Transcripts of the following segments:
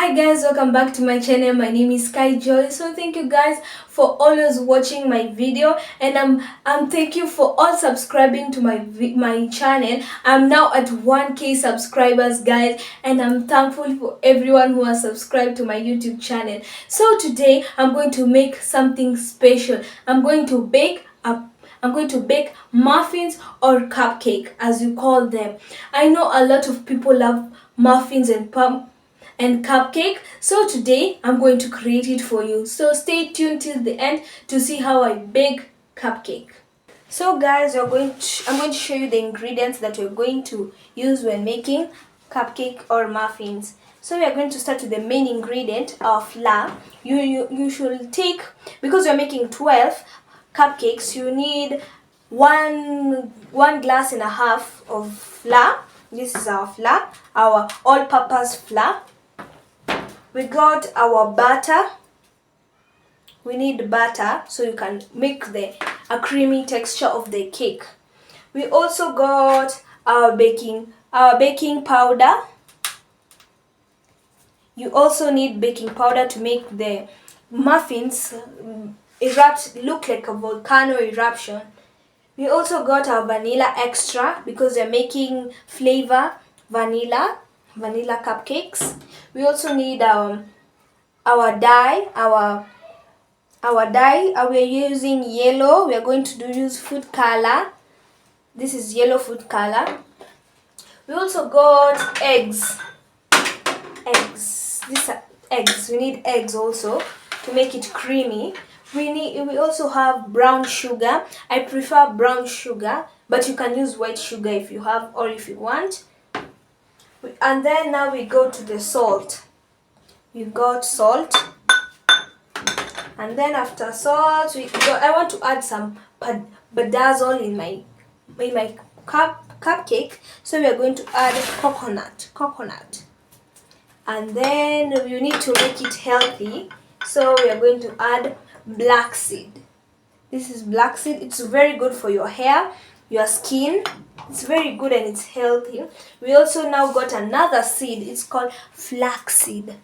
Hi guys, welcome back to my channel. My name is Sky Joy. So thank you guys for always watching my video, and I'm thank you for all subscribing to my channel. I'm now at 1K subscribers, guys, and I'm thankful for everyone who has subscribed to my YouTube channel. So today I'm going to make something special. I'm going to bake muffins or cupcake, as you call them. I know a lot of people love muffins and cupcake, so today I'm going to create it for you. So stay tuned till the end to see how I bake cupcake. So guys, I'm going to show you the ingredients that we're going to use when making cupcake or muffins. So we are going to start with the main ingredient of flour. You should take, because we're making 12 cupcakes, you need one glass and a half of flour. This is our flour, our all-purpose flour. We got our butter. We need butter so you can make a creamy texture of the cake. We also got our baking powder. You also need baking powder to make the muffins look like a volcano eruption. We also got our vanilla extra because we're making flavor vanilla cupcakes. We also need our dye. Our dye. We're using yellow. We're going to use food color. This is yellow food color. We also got eggs. These are eggs. We need eggs also to make it creamy. We also have brown sugar. I prefer brown sugar, but you can use white sugar if you have or if you want. And then now we go to the salt. You got salt. And then after salt, I want to add some bedazzle in my cupcake. So we are going to add coconut. And then you need to make it healthy. So we are going to add black seed. This is black seed. It's very good for your hair, your skin. It's very good and it's healthy. We also now got another seed. It's called flax seed.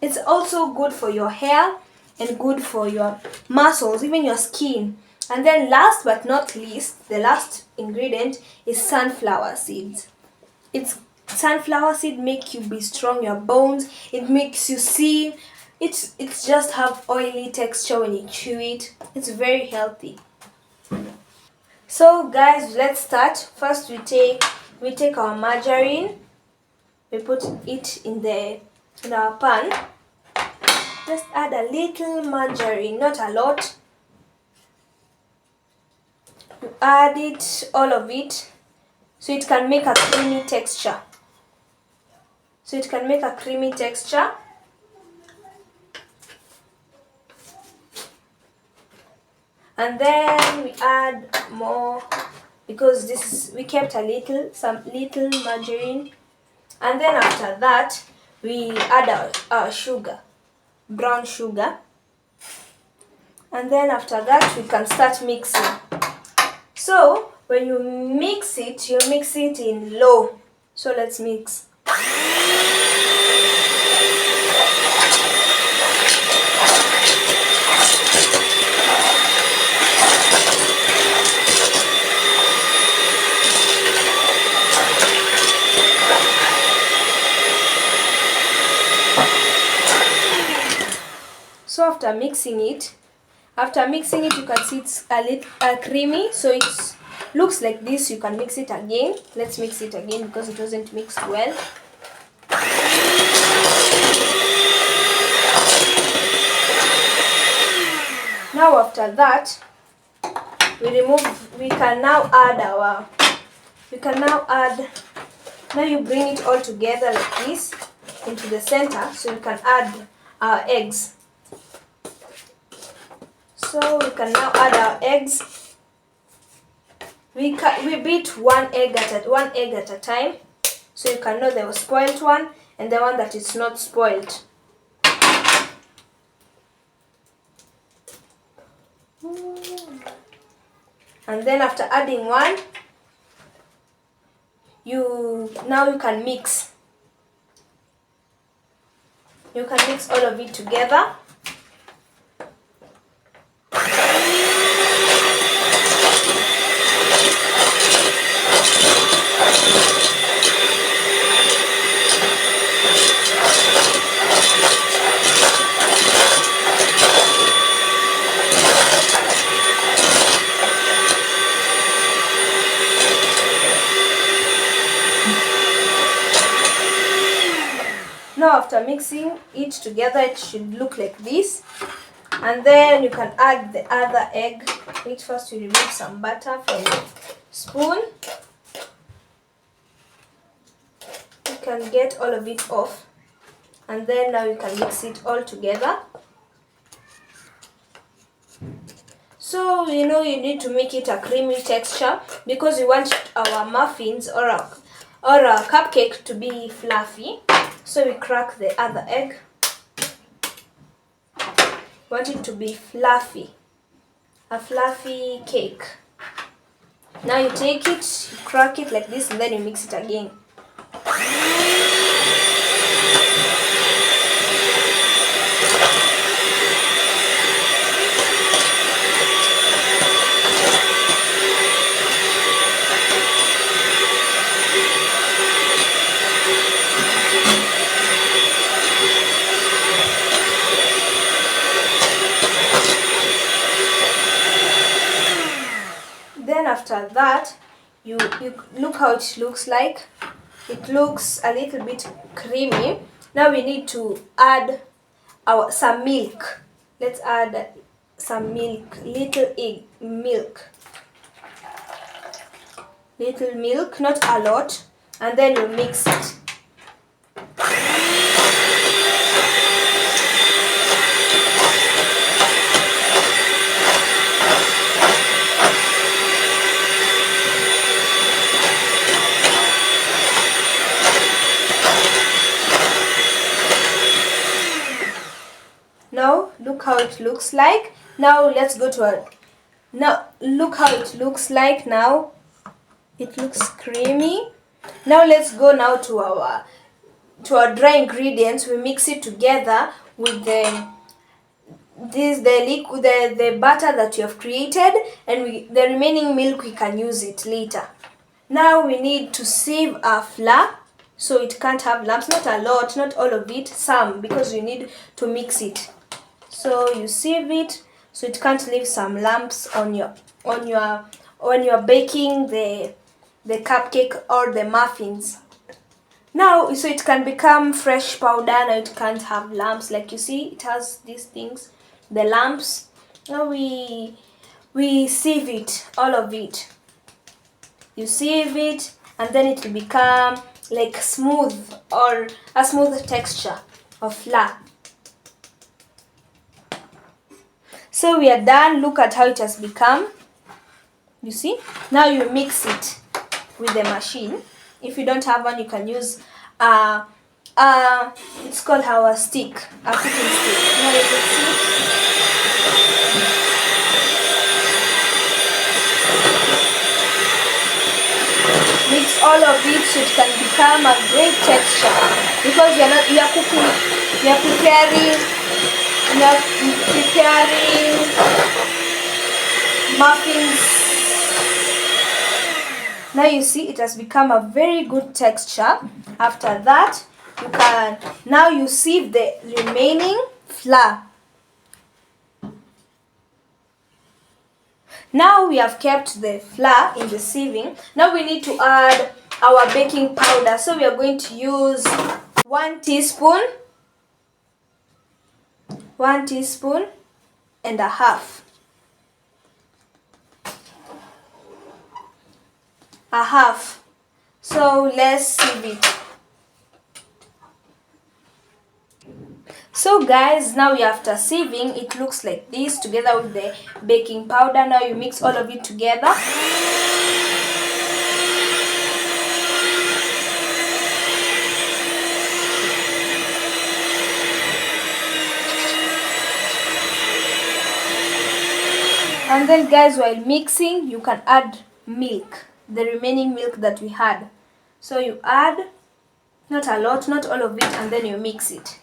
It's also good for your hair and good for your muscles, even your skin. And then last but not least, the last ingredient is sunflower seeds. Sunflower seed make you be strong, your bones. It makes you see. It's just have oily texture when you chew it. It's very healthy. So guys, let's start. First we take our margarine. We put it in our pan. Just add a little margarine, not a lot. You add it, all of it, so it can make a creamy texture. And then we add more because we kept some little margarine. And then after that, we add our sugar, brown sugar. And then after that, we can start mixing. So when you mix it in low. So let's mix. So after mixing it, you can see it's a little creamy. So it looks like this. You can mix it again. Let's mix it again because it wasn't mixed well. Now after that, we can now add now you bring it all together like this into the center, so you can add our eggs. So we can now add our eggs. We beat one egg at a time, so you can know the spoiled one and the one that is not spoiled. And then after adding one, you can mix. You can mix all of it together. Now after mixing it together, it should look like this. And then you can add the other egg. Wait, first you remove some butter from the spoon. You can get all of it off. And then now you can mix it all together. So you need to make it a creamy texture because we want our muffins or a cupcake to be fluffy. So we crack the other egg. Want it to be fluffy, a fluffy cake. Now you take it, you crack it like this, and then you mix it again. Then after that, you look how it looks like. It looks a little bit creamy. Now we need to add some milk. Let's add some milk, little milk. Little milk, not a lot. And then you mix it. Now look how it looks like. Now let's go to our. Now look how it looks like now. It looks creamy. Now let's go now to our dry ingredients. We mix it together with the butter that you have created, and the remaining milk we can use it later. Now we need to sieve our flour so it can't have lumps. Not a lot, not all of it, some, because you need to mix it. So you sieve it so it can't leave some lumps when you're baking the cupcake or the muffins. Now, so it can become fresh powder. Now it can't have lumps. Like you see, it has these things, the lumps. Now we sieve it, all of it. You sieve it, and then it will become like smooth, or a smooth texture of flour. So we are done. Look at how it has become. You see? Now you mix it with the machine. If you don't have one, you can use it's called our stick, a cooking stick. Now you can see. Mix all of it so it can become a great texture, because you are preparing muffins. Now you see it has become a very good texture. After that, you sieve the remaining flour. Now we have kept the flour in the sieving. Now we need to add our baking powder. So we are going to use 1 teaspoon and a half. So let's sieve it. So guys, now after sieving, it looks like this together with the baking powder. Now you mix all of it together. And then guys, while mixing, you can add milk, the remaining milk that we had. So you add, not a lot, not all of it, and then you mix it.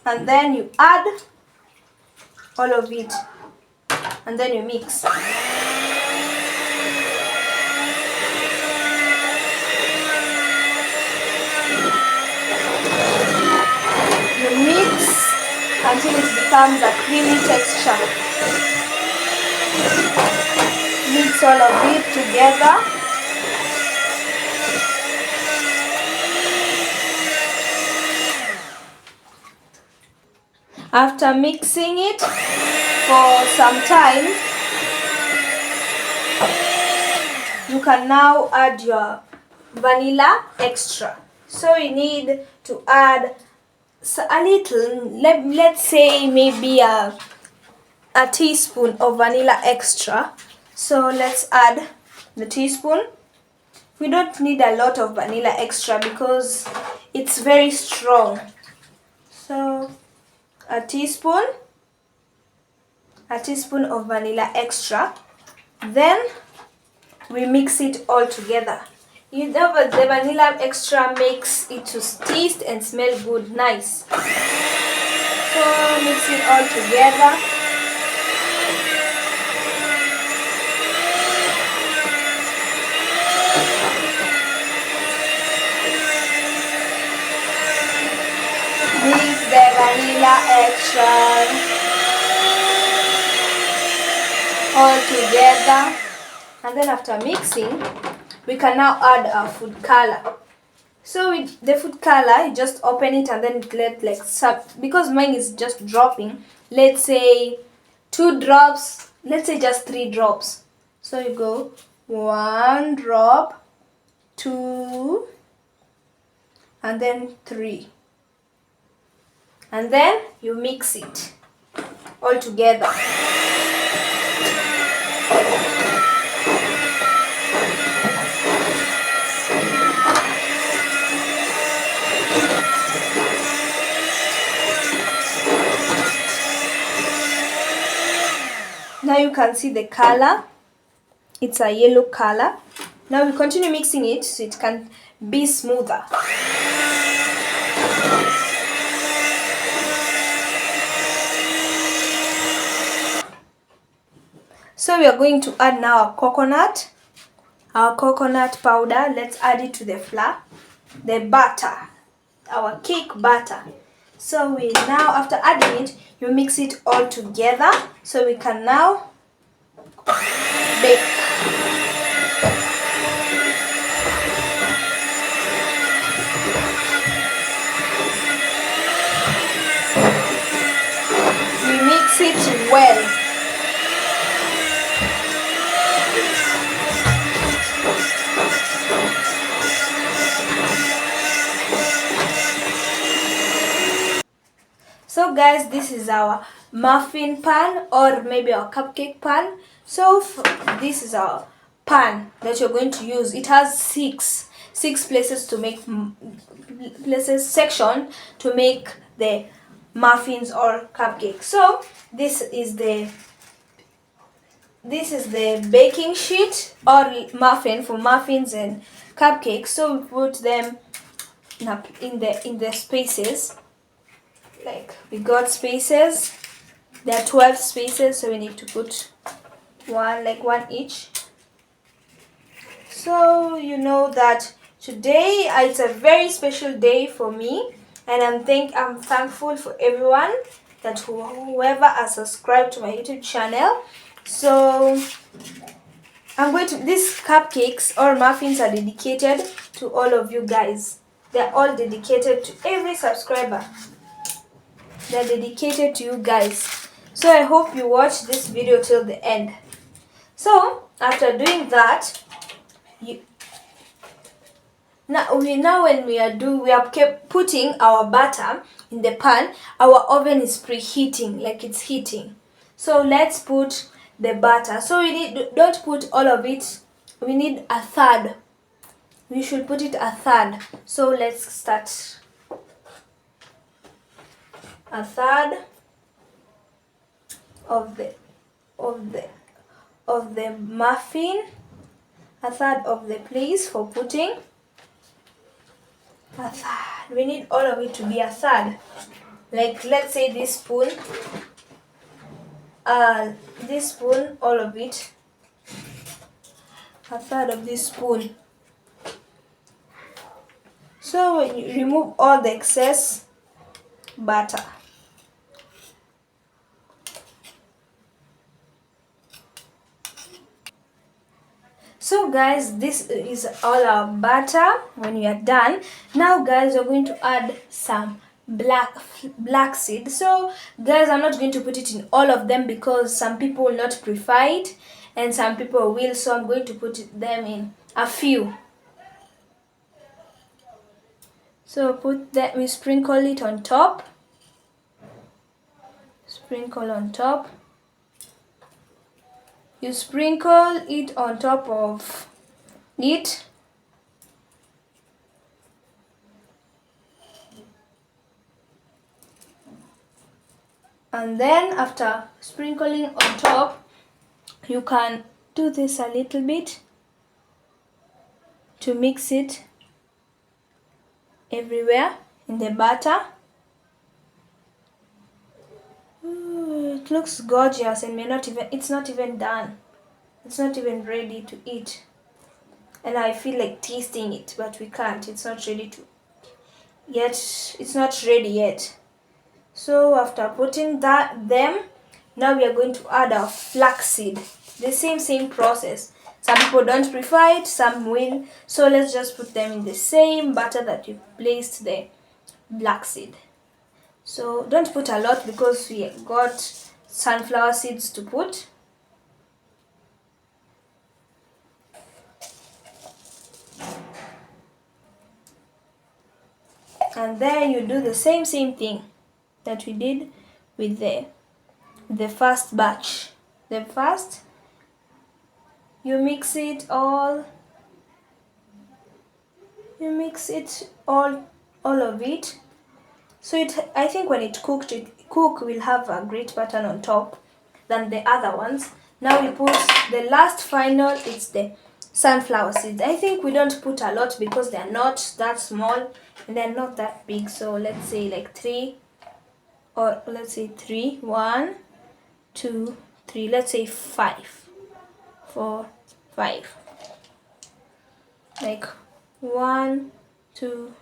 and then you add all of it, and then you mix. You mix until it becomes a creamy texture. Mix all of it together. After mixing it for some time, you can now add your vanilla extra. So you need to add a little, let's say maybe a teaspoon of vanilla extra. So let's add the teaspoon. We don't need a lot of vanilla extra because it's very strong. So a teaspoon of vanilla extra. Then we mix it all together. You know, the vanilla extra makes it to taste and smell good, nice. So mix it all together. Mix the vanilla extra all together, and then after mixing, we can now add our food color. So with the food color, you just open it and then let because mine is just dropping. Let's say 2 drops. Let's say just 3 drops. So you go 1 drop, 2, and then 3. And then you mix it all together. Now you can see the color. It's a yellow color. Now we continue mixing it so it can be smoother. So we are going to add now our coconut powder. Let's add it to the flour, the butter, our cake butter. So we now, after adding it, you mix it all together so we can now bake. We mix it well. So guys, this is our muffin pan or maybe our cupcake pan. So this is our pan that you're going to use. It has six places to make section to make the muffins or cupcake. So this is the baking sheet or muffin for muffins and cupcakes. So we put them in the spaces. Like we got spaces. There are 12 spaces, so we need to put one each. So you know that today it's a very special day for me, and I'm thankful for everyone that whoever has subscribed to my YouTube channel. So these cupcakes or muffins are dedicated to all of you guys. They're all dedicated to every subscriber. They're dedicated to you guys. So I hope you watch this video till the end. So after doing that, when we are kept putting our butter in the pan, our oven is preheating, like it's heating. So let's put the butter. So don't put all of it. We need a third. We should put it a third. So let's start. A third of the muffin, a third of the place for putting a third. We need all of it to be a third. Like let's say this spoon, all of it, a third of this spoon. So you remove all the excess butter. So guys, this is all our butter. When you are done, now guys, we're going to add some black seed. So guys, I'm not going to put it in all of them because some people will not prefer it and some people will, so I'm going to put them in a few. So put that, we sprinkle it on top. Sprinkle on top. You sprinkle it on top of it. And then after sprinkling on top, you can do this a little bit to mix it everywhere in the butter. It looks gorgeous and it's not even done. It's not even ready to eat. And I feel like tasting it, but we can't. It's not ready it's not ready yet. So after putting them, now we are going to add our flaxseed. The same process. Some people don't prefer it, some will. So let's just put them in the same butter that you placed the black seed. So don't put a lot because we got sunflower seeds to put. And then you do the same thing that we did with the first batch. You mix it all all of it. So I think when it will have a great pattern on top than the other ones. Now we put the last final, it's the sunflower seeds. I think we don't put a lot because they're not that small and they're not that big. So let's say like 3, or let's say 3, 1, 2, 3, let's say 5, 4, 5. Like 1, 2,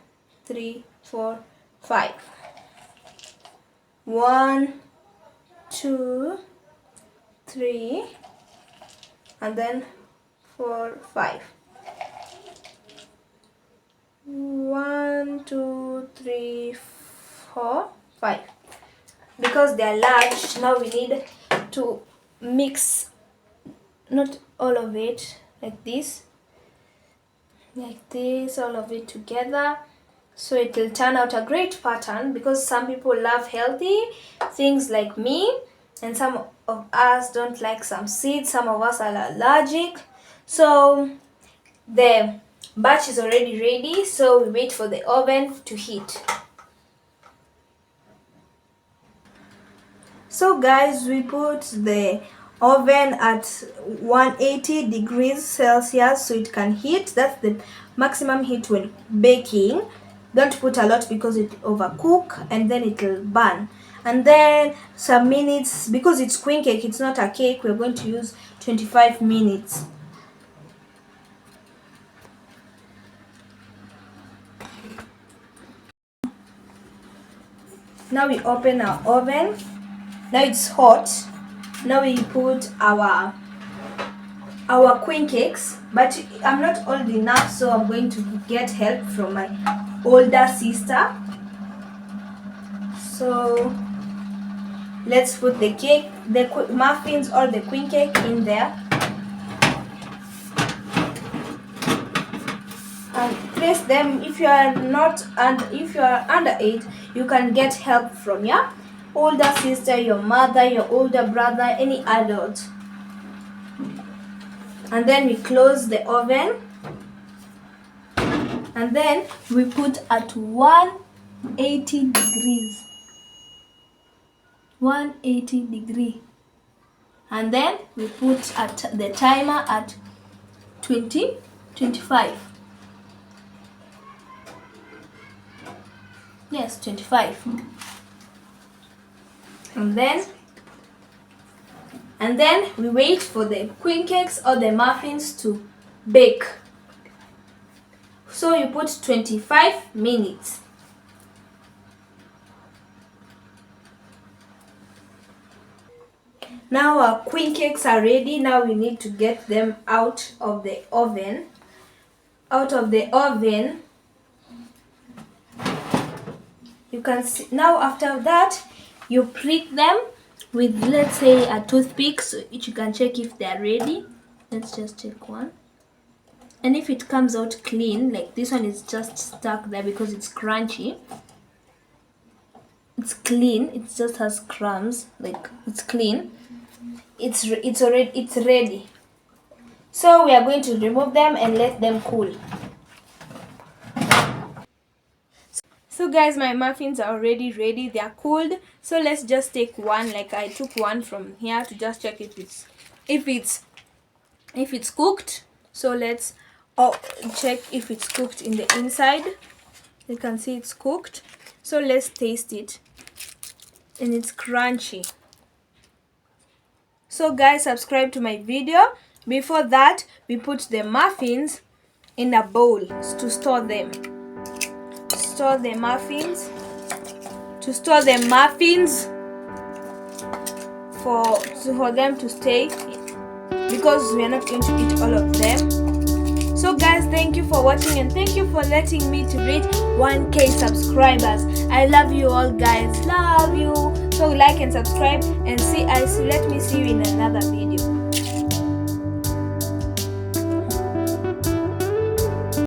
3, 4, 5. 1, 2, 3, and then 4, 5. 1, 2, 3, 4, 5. Because they are large, now we need to mix not all of it like this, all of it together, so it will turn out a great pattern. Because some people love healthy things like me, and some of us don't like some seeds, some of us are allergic. So the batch is already ready, so we wait for the oven to heat. So guys, we put the oven at 180 degrees Celsius so it can heat. That's the maximum heat when baking. Don't put a lot because it overcook and then it will burn. And then some minutes, because it's queen cake, it's not a cake, we're going to use 25 minutes. Now we open our oven. Now it's hot. Now we put our queen cakes, but I'm not old enough, so I'm going to get help from my older sister. So let's put the cake, the muffins or the queen cake in there and place them. If you are not, and if you are underage, you can get help from your older sister, your mother, your older brother, any adult. And then we close the oven, and then we put at 180 degrees. 180 degree. And then we put at the timer at 25. Yes, 25. and then we wait for the queen cakes or the muffins to bake. So you put 25 minutes. Now our queen cakes are ready. Now we need to get them out of the oven. You can see now. After that, you prick them with, let's say, a toothpick, so you can check if they are ready. Let's just take one. And if it comes out clean, like this one is just stuck there because it's crunchy. It's clean. It just has crumbs. Like, it's clean. It's ready. So we are going to remove them and let them cool. So guys, my muffins are already ready. They are cooled. So let's just take one. Like, I took one from here to just check if it's cooked. So let's check if it's cooked in the inside. You can see it's cooked. So let's taste it. And it's crunchy. So guys, subscribe to my video. Before that, we put the muffins in a bowl to store them. To store the muffins for them to stay, because we are not going to eat all of them. So guys, thank you for watching, and thank you for letting me to reach 1K subscribers. I love you all, guys. Love you. So like and subscribe, and let me see you in another video.